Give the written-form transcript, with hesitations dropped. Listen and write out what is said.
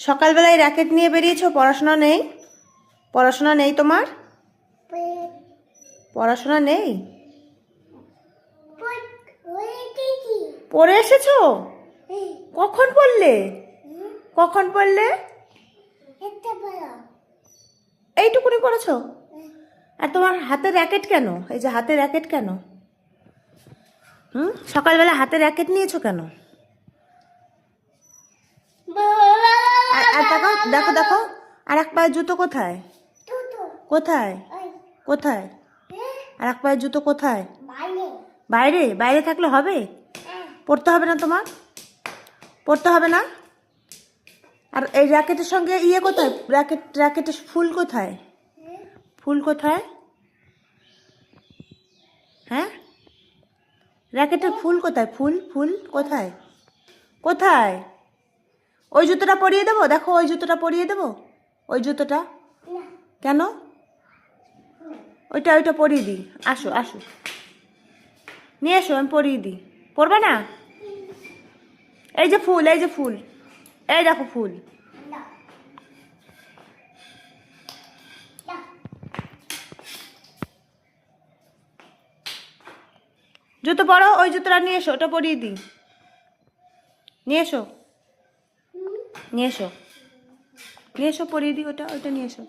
সকালবেলায় র্যাকেট নিয়ে বেরিয়েছো, পড়াশোনা নেই? পড়াশোনা নেই তোমার? পড়াশোনা নেই? পড়ে এসেছো? কখন পড়লে? কখন পড়লে? এইটুকুনি পড়েছো? আর তোমার হাতে র্যাকেট কেন? এই যে হাতে র্যাকেট কেন? সকালবেলা হাতে র্যাকেট নিয়েছো কেন? আর দেখো দেখো দেখো, আর এক পায়ের জুতো কোথায়? কোথায়? কোথায়? আর এক পায়ের জুতো কোথায়? বাইরে? বাইরে থাকলে হবে? পড়তে হবে না তোমার? পড়তে হবে না? আর এই র্যাকেটের সঙ্গে ইয়ে কোথায়? র্যাকেটের ফুল কোথায়? ফুল কোথায়? হ্যাঁ, র্যাকেটের ফুল কোথায়? ফুল ফুল কোথায়? কোথায়? ওই জুতোটা পরিয়ে দেবো? দেখো, ওই জুতোটা পরিয়ে দেবো? ওই জুতোটা কেন? ওইটা ওইটা পরিয়ে দিই। আসো আসো, নিয়ে এসো, আমি পরিয়ে দিই। পরবে না? এই যে ফুল, এই যে ফুল, এই দেখো ফুল। জুতো পরো, ওই জুতোটা নিয়ে এসো, ওটা পরিয়ে দিই। নিয়ে এসো, নিয়ে এসো, নিয়ে এসো, পরিয়ে দিই ওটা, ওইটা নিয়ে এসো।